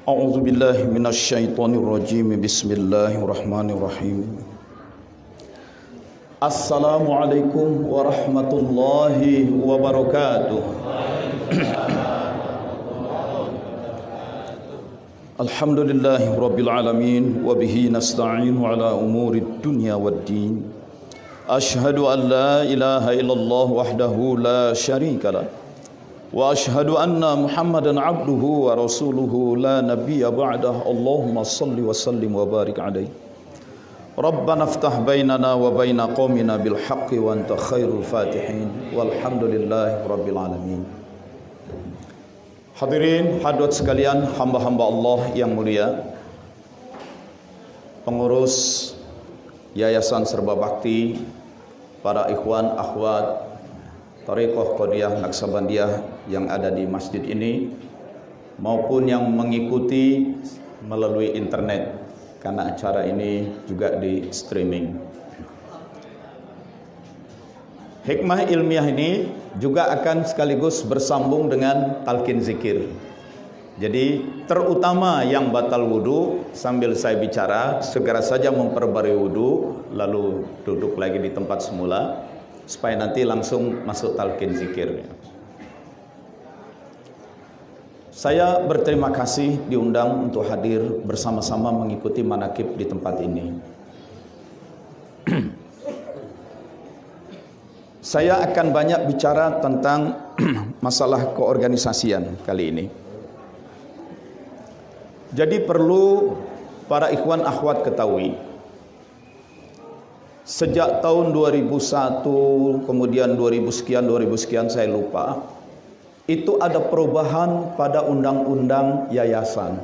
A'udzu billahi minasyaitonir rajim. Bismillahirrahmanirrahim. Assalamualaikum warahmatullahi wabarakatuh. Alhamdulillahi rabbil alamin wa bihi nasta'inu ala umurid dunya waddin. Ashhadu an la ilaha illallah wahdahu la syarika lah. Wa ashhadu anna Muhammadan abduhu wa rasuluhu la nabiyya ba'dah. Allahumma salli wa sallim wa barik alaihi. Rabbana iftah bainana wa baina qaumina bil haqqi wa anta khairul fatihin. Walhamdulillahi rabbil alamin. Hadirin hadirat sekalian, hamba-hamba Allah yang mulia, pengurus Yayasan Serba Bakti, para ikhwan akhwat Thariqah Qadiyah Naksabandiyah yang ada di masjid ini maupun yang mengikuti melalui internet, karena acara ini juga di streaming. Hikmah ilmiah ini juga akan sekaligus bersambung dengan talqin zikir. Jadi terutama yang batal wudu, sambil saya bicara segera saja memperbarui wudu, lalu duduk lagi di tempat semula supaya nanti langsung masuk talqin zikir. Saya berterima kasih diundang untuk hadir bersama-sama mengikuti manakib di tempat ini. Saya akan banyak bicara tentang masalah keorganisasian kali ini. Jadi perlu para ikhwan akhwat ketahui, sejak tahun 2001, kemudian 2000 sekian saya lupa, itu ada perubahan pada undang-undang yayasan.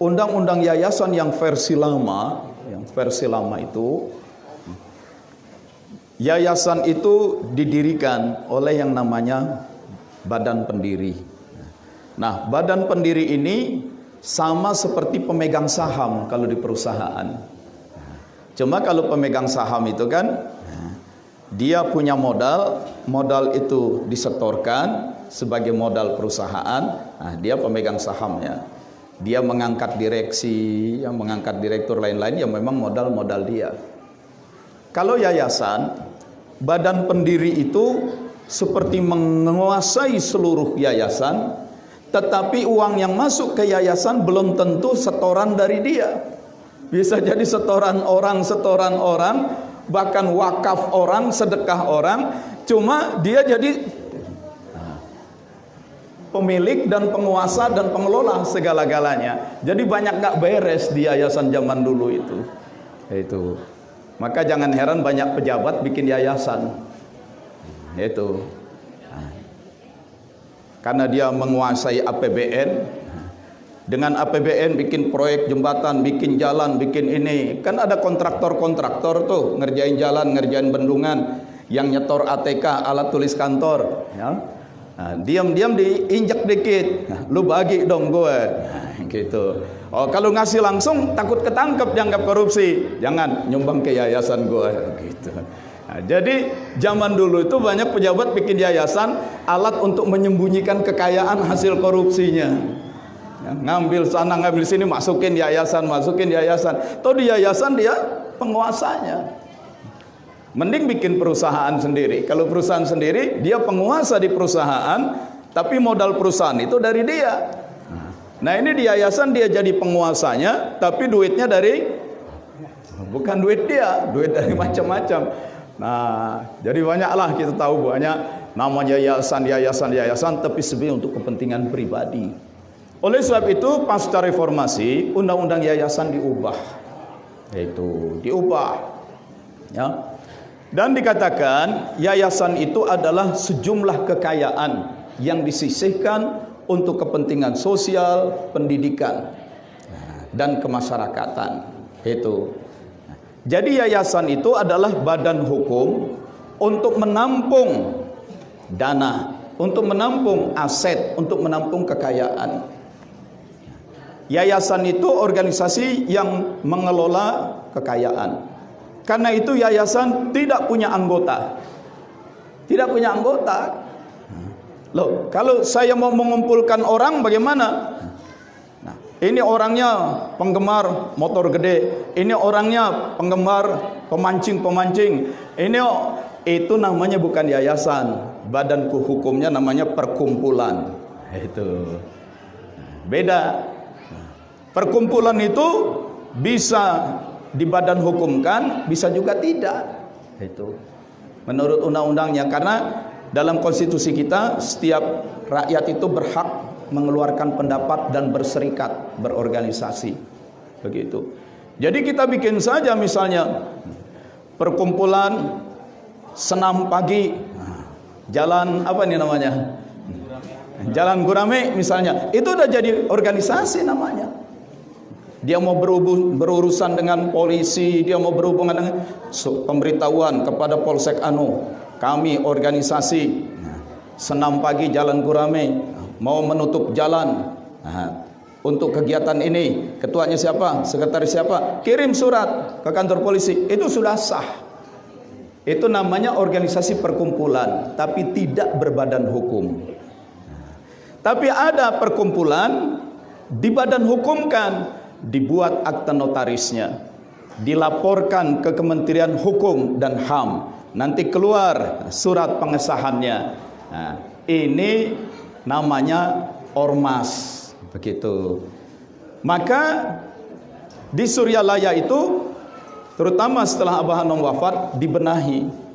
Undang-undang yayasan yang versi lama itu, yayasan itu didirikan oleh yang namanya badan pendiri. Nah, badan pendiri ini sama seperti pemegang saham kalau di perusahaan. Cuma kalau pemegang saham itu kan dia punya modal itu disetorkan sebagai modal perusahaan. Nah, dia pemegang sahamnya. Dia mengangkat direksi, yang mengangkat direktur lain-lain yang memang modal dia. Kalau yayasan, badan pendiri itu seperti menguasai seluruh yayasan, tetapi uang yang masuk ke yayasan belum tentu setoran dari dia. Bisa jadi setoran orang, bahkan wakaf orang, sedekah orang, cuma dia jadi pemilik dan penguasa dan pengelola segala-galanya. Jadi banyak gak beres di yayasan zaman dulu itu. Maka jangan heran banyak pejabat bikin yayasan. Karena dia menguasai APBN. Dengan APBN bikin proyek jembatan, bikin jalan, bikin ini. Kan ada kontraktor tuh, ngerjain jalan, ngerjain bendungan, yang nyetor ATK, alat tulis kantor, ya. Nah, diam-diam diinjak dikit. Nah, lu bagi dong gue. Nah, gitu. Oh, kalau ngasih langsung takut ketangkep dianggap korupsi. Jangan nyumbang ke yayasan gue gitu. Nah, jadi zaman dulu itu banyak pejabat bikin yayasan, alat untuk menyembunyikan kekayaan hasil korupsinya. Ya, ngambil sana ngambil sini, masukin yayasan. Toh di yayasan dia penguasanya. Mending bikin perusahaan sendiri. Kalau perusahaan sendiri, dia penguasa di perusahaan, tapi modal perusahaan itu dari dia. Nah, ini di yayasan dia jadi penguasanya, tapi duitnya bukan duit dia, duit dari macam-macam. Nah, jadi banyaklah kita tahu banyak namanya yayasan, tapi sebenarnya untuk kepentingan pribadi. Oleh sebab itu pasca reformasi undang-undang yayasan diubah, ya. Dan dikatakan yayasan itu adalah sejumlah kekayaan yang disisihkan untuk kepentingan sosial, pendidikan, dan kemasyarakatan. Jadi yayasan itu adalah badan hukum untuk menampung dana, untuk menampung aset, untuk menampung kekayaan. Yayasan itu organisasi yang mengelola kekayaan. Karena itu yayasan tidak punya anggota. Loh, kalau saya mau mengumpulkan orang bagaimana? Ini orangnya penggemar motor gede, ini orangnya penggemar pemancing-pemancing. Itu namanya bukan yayasan, badan hukumnya namanya perkumpulan. Itu beda. Perkumpulan itu bisa di badan hukumkan, bisa juga tidak. Itu menurut undang-undangnya, karena dalam konstitusi kita setiap rakyat itu berhak mengeluarkan pendapat dan berserikat, berorganisasi. Begitu. Jadi kita bikin saja misalnya perkumpulan senam pagi, jalan apa nih namanya? Jalan Gurame misalnya. Itu udah jadi organisasi namanya. Dia mau berurusan dengan polisi, dia mau berhubungan dengan pemberitahuan kepada Polsek Anu. Kami organisasi senam pagi Jalan Gurame mau menutup jalan. Untuk kegiatan ini, ketuanya siapa? Sekretaris siapa? Kirim surat ke kantor polisi. Itu sudah sah. Itu namanya organisasi perkumpulan, tapi tidak berbadan hukum. Tapi ada perkumpulan di badan hukum kan, dibuat akta notarisnya, dilaporkan ke Kementerian Hukum dan HAM, nanti keluar surat pengesahannya. Nah, ini namanya ormas, begitu. Maka di Suryalaya itu, terutama setelah Abah Hanum wafat, dibenahi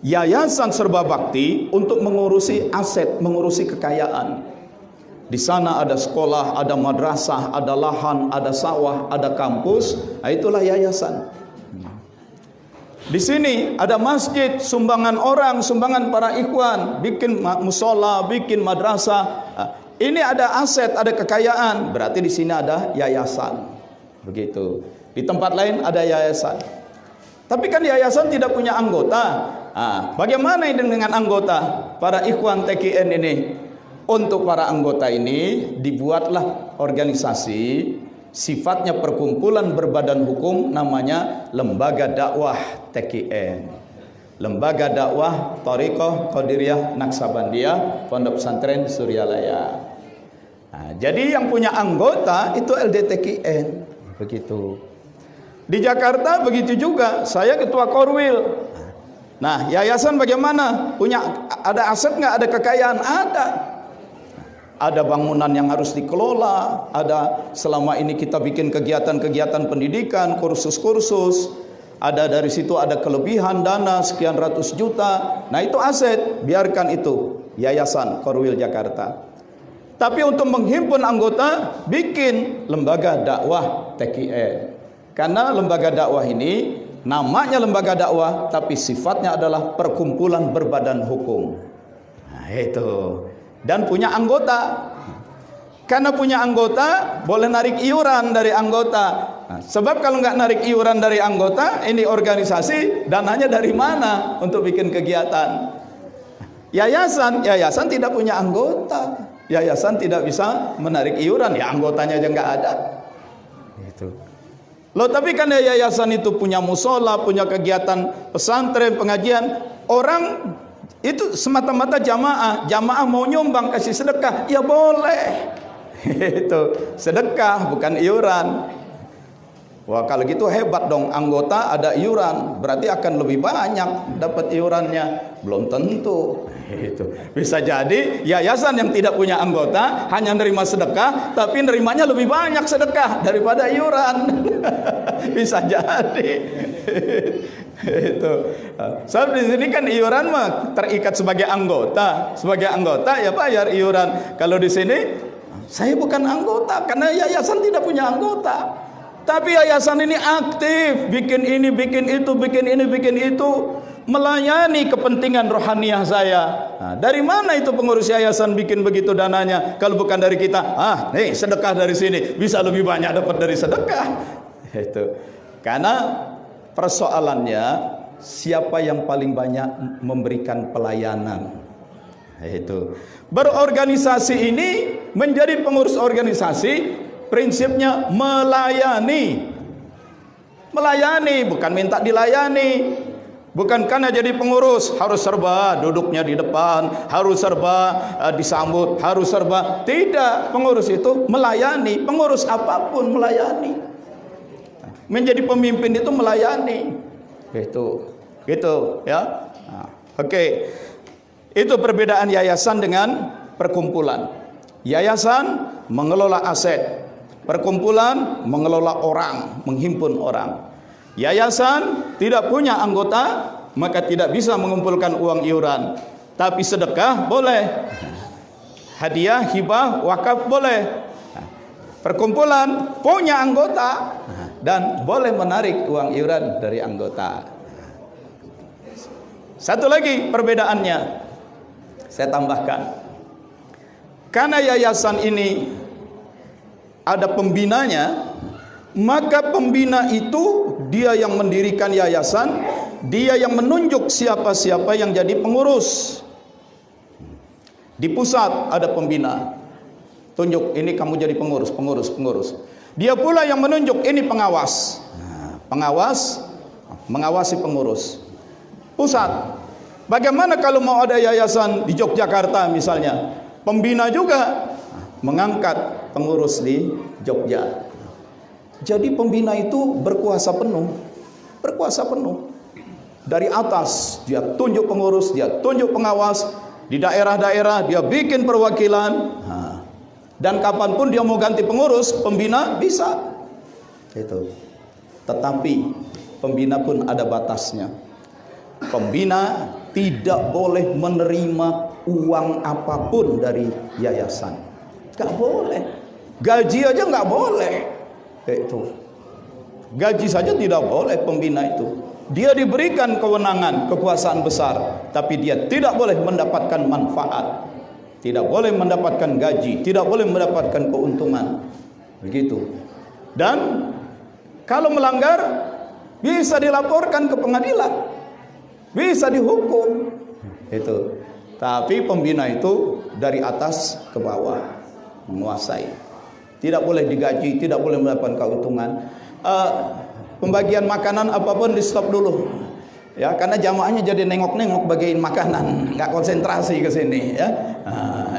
yayasan serba bakti untuk mengurusi aset, mengurusi kekayaan. Di sana ada sekolah, ada madrasah, ada lahan, ada sawah, ada kampus. Nah, itulah yayasan. Di sini ada masjid, sumbangan orang, sumbangan para ikhwan, bikin musola, bikin madrasah. Nah, ini ada aset, ada kekayaan. Berarti di sini ada yayasan. Begitu. Di tempat lain ada yayasan. Tapi kan yayasan tidak punya anggota. Nah, bagaimana ini dengan anggota para ikhwan TKN ini? Untuk para anggota ini dibuatlah organisasi, sifatnya perkumpulan berbadan hukum, namanya Lembaga Dakwah TKN, Lembaga Dakwah Thariqah Qadiriyah Naksabandiyah Pondok Pesantren Suryalaya. Nah, jadi yang punya anggota itu LDTKN, begitu. Di Jakarta begitu juga, saya ketua Korwil. Nah, yayasan bagaimana? Ada aset nggak? Ada kekayaan? Ada. Ada bangunan yang harus dikelola, ada selama ini kita bikin kegiatan-kegiatan pendidikan, kursus-kursus, ada dari situ ada kelebihan dana sekian ratus juta. Nah, itu aset, biarkan itu Yayasan Korwil Jakarta. Tapi untuk menghimpun anggota, bikin Lembaga Dakwah TKN. Karena lembaga dakwah ini namanya lembaga dakwah, tapi sifatnya adalah perkumpulan berbadan hukum. Nah, itu. Dan punya anggota. Karena punya anggota, boleh narik iuran dari anggota. Nah, sebab kalau nggak narik iuran dari anggota, ini organisasi, dananya dari mana untuk bikin kegiatan? Yayasan tidak punya anggota. Yayasan tidak bisa menarik iuran, ya anggotanya aja nggak ada. Itu. Loh, tapi kan yayasan itu punya musola, punya kegiatan pesantren, pengajian. Orang itu semata-mata jamaah mau nyumbang kasih sedekah, ya boleh. Itu sedekah bukan iuran. Wah, kalau gitu hebat dong, anggota ada iuran, berarti akan lebih banyak dapat iurannya. Belum tentu. Itu bisa jadi yayasan yang tidak punya anggota hanya nerima sedekah, tapi nerimanya lebih banyak sedekah daripada iuran. Bisa jadi. Itu. Sebab di sini kan iuran mah terikat sebagai anggota. Sebagai anggota ya bayar iuran. Kalau di sini saya bukan anggota karena yayasan tidak punya anggota. Tapi yayasan ini aktif, bikin ini, bikin itu, bikin ini, bikin itu, melayani kepentingan rohaniah saya. Nah, dari mana itu pengurus yayasan bikin begitu dananya? Kalau bukan dari kita, nih sedekah dari sini, bisa lebih banyak dapat dari sedekah. Itu. Karena persoalannya siapa yang paling banyak memberikan pelayanan. Itu. Berorganisasi ini menjadi pengurus organisasi, prinsipnya melayani. Melayani, bukan minta dilayani. Bukan karena jadi pengurus harus serba duduknya di depan, harus serba disambut, harus serba. Tidak, pengurus itu melayani, pengurus apapun melayani. Menjadi pemimpin itu melayani. Gitu ya. Nah, oke. Itu perbedaan yayasan dengan perkumpulan. Yayasan mengelola aset, perkumpulan mengelola orang, menghimpun orang. Yayasan tidak punya anggota, maka tidak bisa mengumpulkan uang iuran. Tapi sedekah boleh, hadiah, hibah, wakaf boleh. Perkumpulan punya anggota dan boleh menarik uang iuran dari anggota. Satu lagi perbedaannya, saya tambahkan. Karena yayasan ini ada pembinanya, maka pembina itu dia yang mendirikan yayasan, dia yang menunjuk siapa-siapa yang jadi pengurus. Di pusat ada pembina, tunjuk ini kamu jadi pengurus. Dia pula yang menunjuk ini pengawas. Pengawas mengawasi pengurus. Pusat. Bagaimana kalau mau ada yayasan di Yogyakarta misalnya, pembina juga mengangkat pengurus di Jogja. Jadi pembina itu berkuasa penuh. Dari atas dia tunjuk pengurus, dia tunjuk pengawas. Di daerah-daerah dia bikin perwakilan. Dan kapanpun dia mau ganti pengurus, pembina bisa. Itu. Tetapi pembina pun ada batasnya. Pembina tidak boleh menerima uang apapun dari yayasan. Gak boleh. Gaji aja gak boleh. Itu. Gaji saja tidak boleh pembina itu. Dia diberikan kewenangan, kekuasaan besar, tapi dia tidak boleh mendapatkan manfaat. Tidak boleh mendapatkan gaji, tidak boleh mendapatkan keuntungan. Begitu. Dan kalau melanggar bisa dilaporkan ke pengadilan. Bisa dihukum. Itu. Tapi pembina itu dari atas ke bawah menguasai. Tidak boleh digaji, tidak boleh mendapatkan keuntungan. Pembagian makanan apapun di stop dulu. Ya, karena jamaahnya jadi nengok-nengok bagiin makanan, nggak konsentrasi ke sini ya.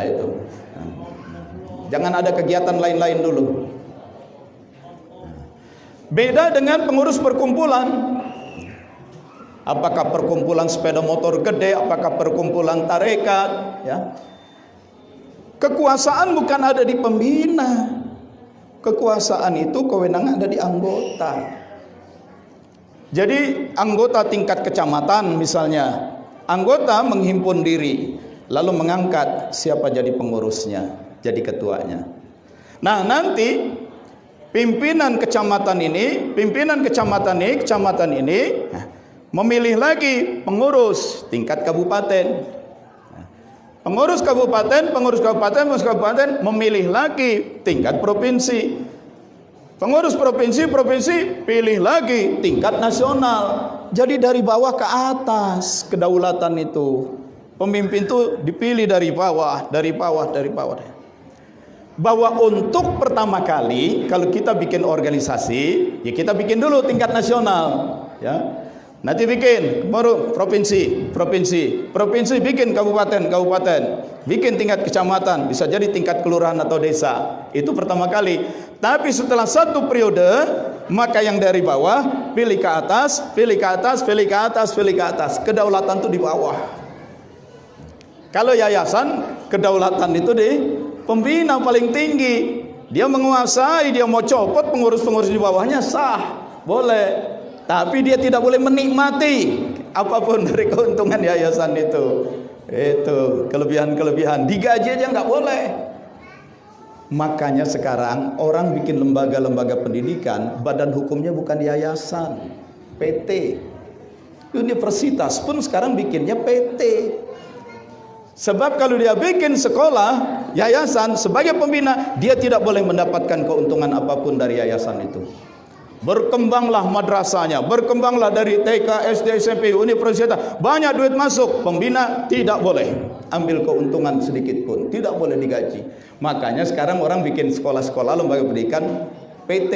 Itu. Jangan ada kegiatan lain-lain dulu. Beda dengan pengurus perkumpulan. Apakah perkumpulan sepeda motor gede, apakah perkumpulan tarekat, ya. Kekuasaan bukan ada di pembina. Kekuasaan itu kewenangan ada di anggota. Jadi anggota tingkat kecamatan misalnya, anggota menghimpun diri, lalu mengangkat siapa jadi pengurusnya, jadi ketuanya. Nah, nanti pimpinan kecamatan ini memilih lagi pengurus tingkat kabupaten. Pengurus kabupaten memilih lagi tingkat provinsi. Pengurus provinsi pilih lagi tingkat nasional. Jadi dari bawah ke atas kedaulatan itu. Pemimpin itu dipilih dari bawah. Bahwa untuk pertama kali kalau kita bikin organisasi, ya kita bikin dulu tingkat nasional, ya. Nanti bikin baru provinsi, bikin kabupaten, bikin tingkat kecamatan, bisa jadi tingkat kelurahan atau desa. Itu pertama kali. Tapi setelah satu periode, maka yang dari bawah pilih ke atas. Kedaulatan itu di bawah. Kalau yayasan, kedaulatan itu di pembina paling tinggi. Dia menguasai, dia mau copot pengurus-pengurus di bawahnya sah, boleh. Tapi dia tidak boleh menikmati apapun dari keuntungan yayasan itu. Itu kelebihan-kelebihan. Digaji aja nggak boleh. Makanya sekarang orang bikin lembaga-lembaga pendidikan, badan hukumnya bukan yayasan, PT. Universitas pun sekarang bikinnya PT. Sebab kalau dia bikin sekolah, yayasan sebagai pembina, dia tidak boleh mendapatkan keuntungan apapun dari yayasan itu. Berkembanglah madrasahnya, berkembanglah dari TK, SD, SMP, universitas, banyak duit masuk, pembina tidak boleh ambil keuntungan sedikit pun, tidak boleh digaji. Makanya sekarang orang bikin sekolah-sekolah lembaga pendidikan PT,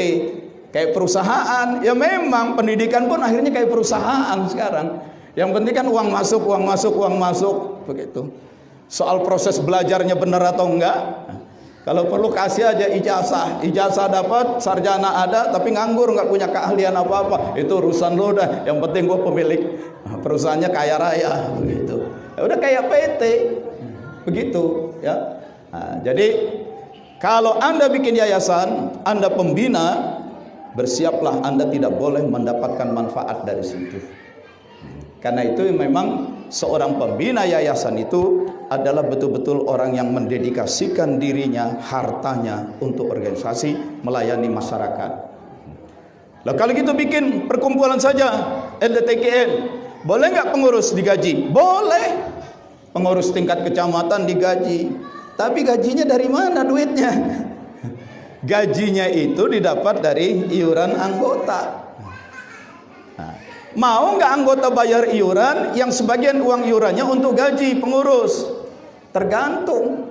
kayak perusahaan. Ya memang pendidikan pun akhirnya kayak perusahaan sekarang. Yang penting kan uang masuk, uang masuk, uang masuk, begitu. Soal proses belajarnya benar atau enggak, kalau perlu kasih aja ijazah, ijazah dapat, sarjana ada, tapi nganggur, nggak punya keahlian apa-apa, itu urusan lo dah. Yang penting gue pemilik perusahaannya kaya raya, begitu. Ya udah kayak PT, begitu, ya. Nah, jadi kalau Anda bikin yayasan, Anda pembina, bersiaplah Anda tidak boleh mendapatkan manfaat dari situ. Karena itu memang seorang pembina yayasan itu adalah betul-betul orang yang mendedikasikan dirinya, hartanya untuk organisasi melayani masyarakat. Lah kalau gitu bikin perkumpulan saja, LDTKN. Boleh nggak pengurus digaji? Boleh. Pengurus tingkat kecamatan digaji. Tapi gajinya dari mana duitnya? Gajinya itu didapat dari iuran anggota. Mau nggak anggota bayar iuran yang sebagian uang iurannya untuk gaji pengurus? Tergantung.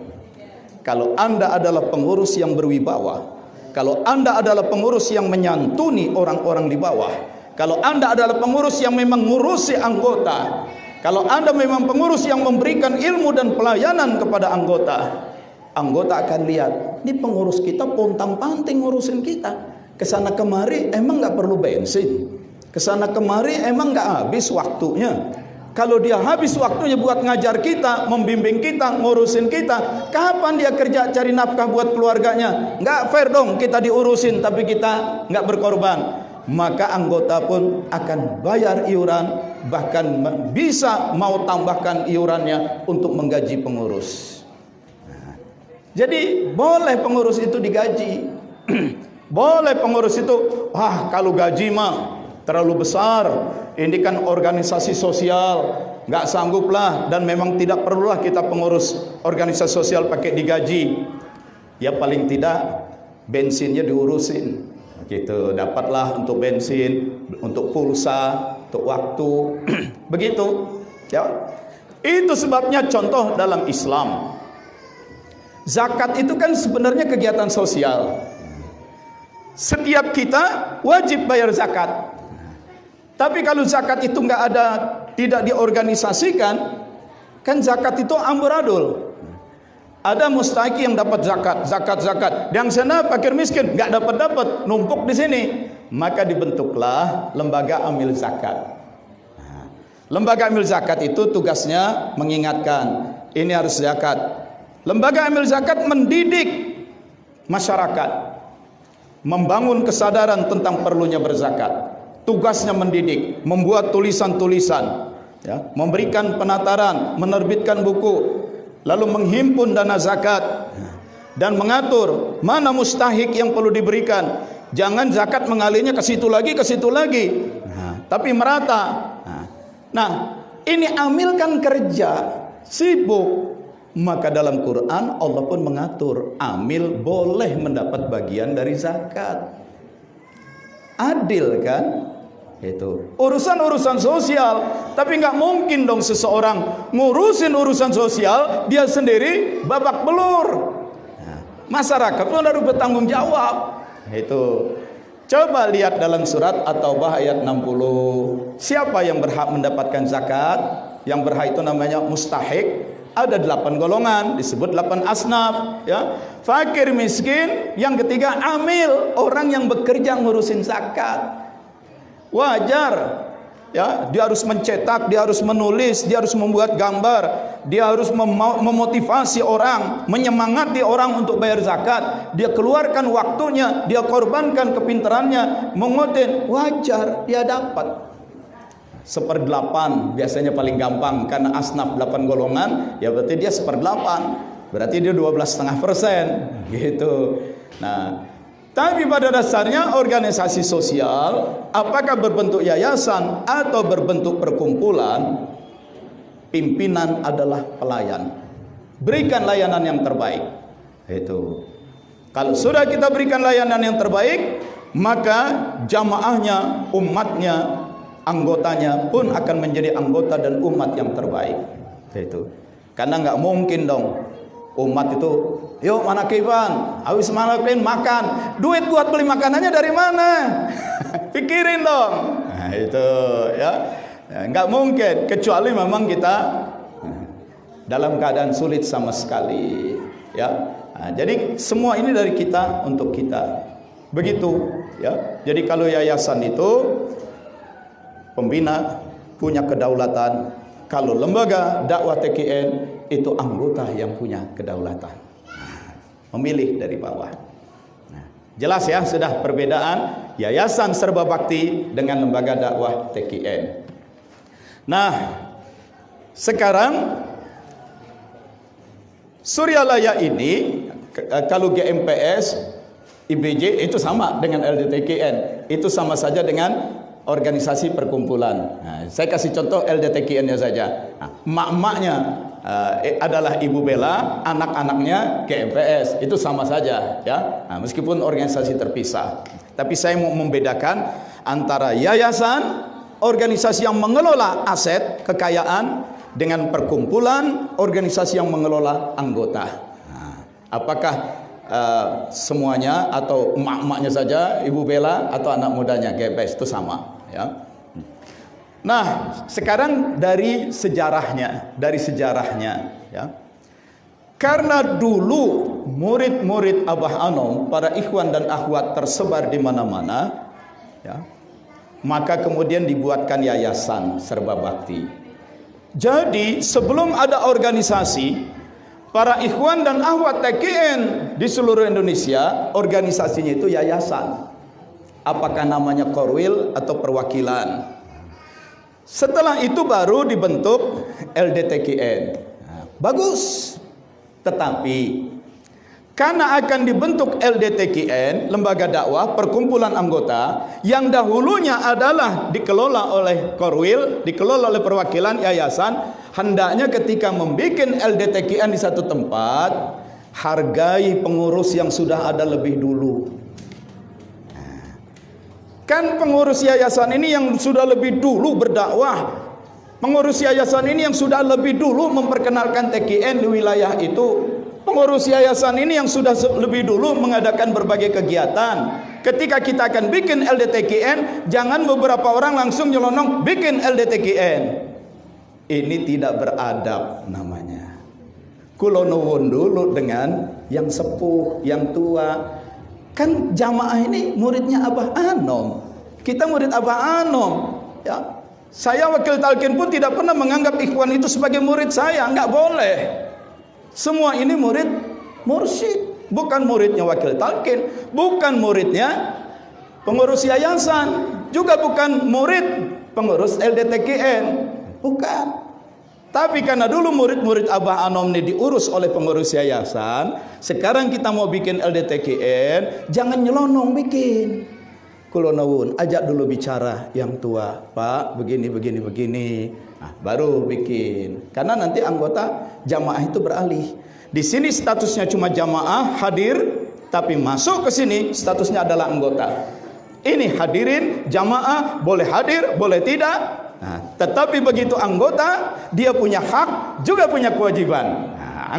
Kalau Anda adalah pengurus yang berwibawa, kalau Anda adalah pengurus yang menyantuni orang-orang di bawah, kalau Anda adalah pengurus yang memang ngurusi anggota, kalau Anda memang pengurus yang memberikan ilmu dan pelayanan kepada anggota, anggota akan lihat, ini pengurus kita pontang-panting ngurusin kita. Kesana kemari emang nggak perlu bensin, kesana kemari emang nggak habis waktunya. Kalau dia habis waktunya buat ngajar kita, membimbing kita, ngurusin kita, kapan dia kerja cari nafkah buat keluarganya? Nggak fair dong kita diurusin tapi kita nggak berkorban. Maka anggota pun akan bayar iuran, bahkan bisa mau tambahkan iurannya untuk menggaji pengurus. Jadi boleh pengurus itu digaji. Boleh pengurus itu, wah kalau gaji mah terlalu besar, ini kan organisasi sosial, nggak sanggup lah, dan memang tidak perlulah kita pengurus organisasi sosial pakai digaji. Ya paling tidak bensinnya diurusin, gitu, dapatlah untuk bensin, untuk pulsa, untuk waktu, begitu. Ya, itu sebabnya contoh dalam Islam, zakat itu kan sebenarnya kegiatan sosial. Setiap kita wajib bayar zakat. Tapi kalau zakat itu nggak ada, tidak diorganisasikan, kan zakat itu amburadul. Ada mustahik yang dapat zakat. Yang sana fakir miskin nggak dapat, numpuk di sini. Maka dibentuklah lembaga amil zakat. Lembaga amil zakat itu tugasnya mengingatkan, ini harus zakat. Lembaga amil zakat mendidik masyarakat, membangun kesadaran tentang perlunya berzakat. Tugasnya mendidik, membuat tulisan-tulisan, ya, memberikan penataran, menerbitkan buku, lalu menghimpun dana zakat dan mengatur mana mustahik yang perlu diberikan. Jangan zakat mengalirnya ke situ lagi, tapi merata. Nah, ini amil kan kerja, sibuk. Maka dalam Quran Allah pun mengatur amil boleh mendapat bagian dari zakat. Adil kan? Itu urusan sosial, tapi nggak mungkin dong seseorang ngurusin urusan sosial dia sendiri babak belur. Masyarakat pun harus bertanggung jawab. Itu coba lihat dalam surat At-Taubah ayat 60. Siapa yang berhak mendapatkan zakat? Yang berhak itu namanya mustahik. Ada 8 golongan, disebut 8 asnaf, ya. Fakir miskin, yang ketiga amil, orang yang bekerja ngurusin zakat. Wajar, ya, dia harus mencetak, dia harus menulis, dia harus membuat gambar, dia harus memotivasi orang, menyemangati orang untuk bayar zakat. Dia keluarkan waktunya, dia korbankan kepintarannya, mengotin, wajar dia dapat 1/8, biasanya paling gampang karena asnaf 8 golongan, ya berarti dia 1/8, berarti dia 12,5%, gitu. Nah, tapi pada dasarnya organisasi sosial, apakah berbentuk yayasan atau berbentuk perkumpulan, pimpinan adalah pelayan. Berikan layanan yang terbaik. Itu. Kalau sudah kita berikan layanan yang terbaik, maka jamaahnya, umatnya, anggotanya pun akan menjadi anggota dan umat yang terbaik. Itu. Karena nggak mungkin dong umat itu, yuk mana kifan, habis mana kalian makan, duit buat beli makanannya dari mana? Pikirin dong. Nah, itu, ya. Ya, nggak mungkin, kecuali memang kita dalam keadaan sulit sama sekali. Ya, nah, jadi semua ini dari kita untuk kita. Begitu. Ya, jadi kalau yayasan itu pembina punya kedaulatan, kalau lembaga dakwah TKN itu anggota yang punya kedaulatan, memilih dari bawah. Nah, jelas ya sudah perbedaan Yayasan Serba Bakti dengan lembaga dakwah TKN. Nah, sekarang Suryalaya ini kalau GMPS, IBJ itu sama dengan LDTKN, itu sama saja dengan organisasi perkumpulan. Nah, saya kasih contoh LDTKN-nya saja. Nah, emak-emaknya adalah Ibu Bella, anak-anaknya GMPS, itu sama saja ya. Nah, meskipun organisasi terpisah, tapi saya mau membedakan antara yayasan, organisasi yang mengelola aset kekayaan, dengan perkumpulan, organisasi yang mengelola anggota. Nah, apakah semuanya atau emak-emaknya saja Ibu Bella atau anak mudanya GMPS itu sama ya. Nah, sekarang dari sejarahnya ya. Karena dulu murid-murid Abah Anom, para ikhwan dan akhwat tersebar di mana-mana ya. Maka kemudian dibuatkan Yayasan Serba Bakti. Jadi sebelum ada organisasi, para ikhwan dan akhwat TKN di seluruh Indonesia, organisasinya itu yayasan. Apakah namanya korwil atau perwakilan. Setelah itu baru dibentuk LDTKN. Nah, bagus. Tetapi karena akan dibentuk LDTKN, lembaga dakwah perkumpulan anggota, yang dahulunya adalah dikelola oleh korwil, dikelola oleh perwakilan yayasan, hendaknya ketika membuat LDTKN di satu tempat, hargai pengurus yang sudah ada lebih dulu. Kan pengurus yayasan ini yang sudah lebih dulu berdakwah, pengurus yayasan ini yang sudah lebih dulu memperkenalkan TKN di wilayah itu, pengurus yayasan ini yang sudah lebih dulu mengadakan berbagai kegiatan. Ketika kita akan bikin LDTKN, jangan beberapa orang langsung nyelonong bikin LDTKN. Ini tidak beradab namanya. Kulo nuwun dulu dengan yang sepuh, yang tua. Kan jamaah ini muridnya Abah Anom. Kita murid Abah Anom. Ya. Saya wakil talqin pun tidak pernah menganggap ikhwan itu sebagai murid saya. Enggak boleh. Semua ini murid mursyid, bukan muridnya wakil talqin, bukan muridnya pengurus yayasan, juga bukan murid pengurus LDTKN, bukan. Tapi karena dulu murid-murid Abah Anom ini diurus oleh pengurus yayasan, sekarang kita mau bikin LDTKN, jangan nyelonong bikin. Kulo nuwun, ajak dulu bicara yang tua, Pak, begini. Nah, baru bikin. Karena nanti anggota jamaah itu beralih. Di sini statusnya cuma jamaah hadir, tapi masuk ke sini statusnya adalah anggota. Ini hadirin jamaah, boleh hadir, boleh tidak. Nah, tetapi begitu anggota, dia punya hak, juga punya kewajiban. Nah,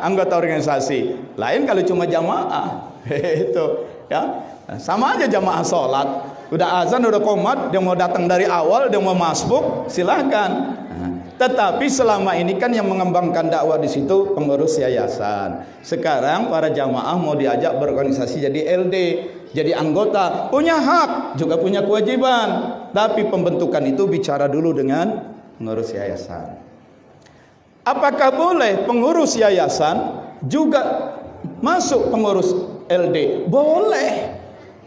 anggota organisasi. Lain kalau cuma jamaah. Itu ya. Nah, sama aja jamaah sholat. Udah azan, udah qomat, dia mau datang dari awal, dia mau masbuk, silahkan. Nah, tetapi selama ini kan yang mengembangkan dakwah di situ pengurus yayasan. Sekarang para jamaah mau diajak berorganisasi jadi LD, jadi anggota, punya hak, juga punya kewajiban. Tapi pembentukan itu bicara dulu dengan pengurus yayasan. Apakah boleh pengurus yayasan juga masuk pengurus LD? Boleh.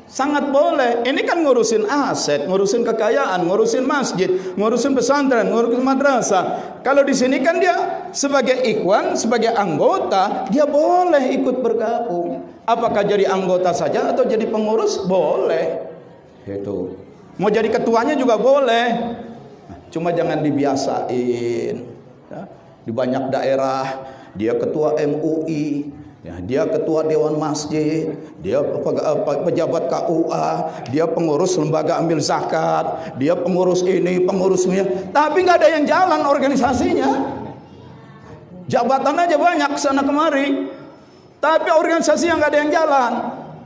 Sangat boleh. Ini kan ngurusin aset, ngurusin kekayaan, ngurusin masjid, ngurusin pesantren, ngurusin madrasah. Kalau di sini kan dia sebagai ikhwan, sebagai anggota, dia boleh ikut bergabung. Apakah jadi anggota saja atau jadi pengurus? Boleh. Itu. Mau jadi ketuanya juga boleh. Cuma jangan dibiasain. Ya. Di banyak daerah dia ketua MUI, ya, dia ketua Dewan Masjid, dia pejabat KUA, dia pengurus lembaga ambil zakat, dia pengurus ini, pengurusnya, tapi nggak ada yang jalan organisasinya. Jabatan aja banyak sana kemari, tapi organisasi yang nggak ada yang jalan.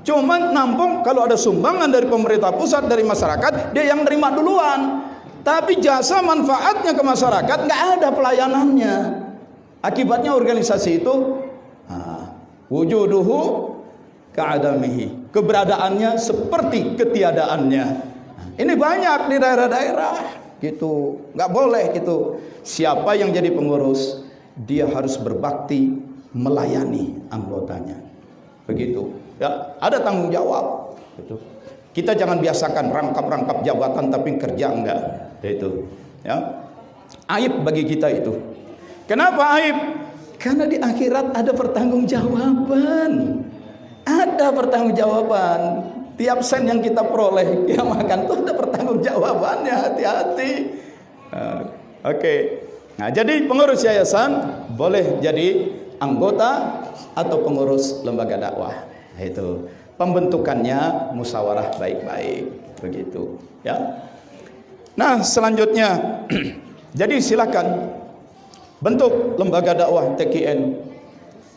Cuman nampung kalau ada sumbangan dari pemerintah pusat, dari masyarakat, dia yang nerima duluan. Tapi jasa manfaatnya ke masyarakat nggak ada pelayanannya. Akibatnya organisasi itu wujuduhu ka'adamihi, keberadaannya seperti ketiadaannya. Ini banyak di daerah-daerah gitu. Nggak boleh gitu. Siapa yang jadi pengurus, dia harus berbakti melayani anggotanya. Begitu. Ya, ada tanggung jawab gitu. Kita jangan biasakan rangkap-rangkap jabatan tapi kerja enggak. Itu. Ya. Aib bagi kita itu. Kenapa aib? Karena di akhirat ada pertanggungjawaban. Ada pertanggungjawaban. Tiap sen yang kita peroleh, yang makan itu ada pertanggungjawabannya. Hati-hati. Oke. Nah, jadi pengurus yayasan boleh jadi anggota atau pengurus lembaga dakwah. Itu pembentukannya musyawarah baik-baik, begitu. Ya. Nah, selanjutnya, jadi silakan bentuk lembaga dakwah TKN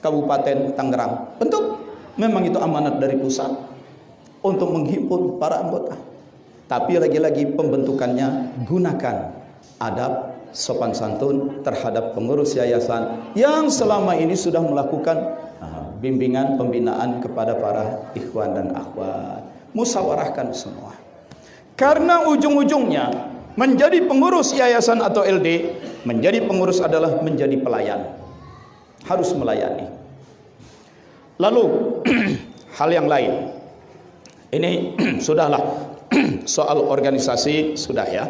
Kabupaten Tangerang. Bentuk, memang itu amanat dari pusat untuk menghimpun para anggota. Tapi lagi-lagi pembentukannya gunakan adab sopan santun terhadap pengurus yayasan yang selama ini sudah melakukan bimbingan pembinaan kepada para ikhwan dan akhwat. Musyawarahkan semua. Karena ujung-ujungnya menjadi pengurus yayasan atau LD, menjadi pengurus adalah menjadi pelayan. Harus melayani. Lalu hal yang lain. Ini sudahlah soal organisasi sudah ya.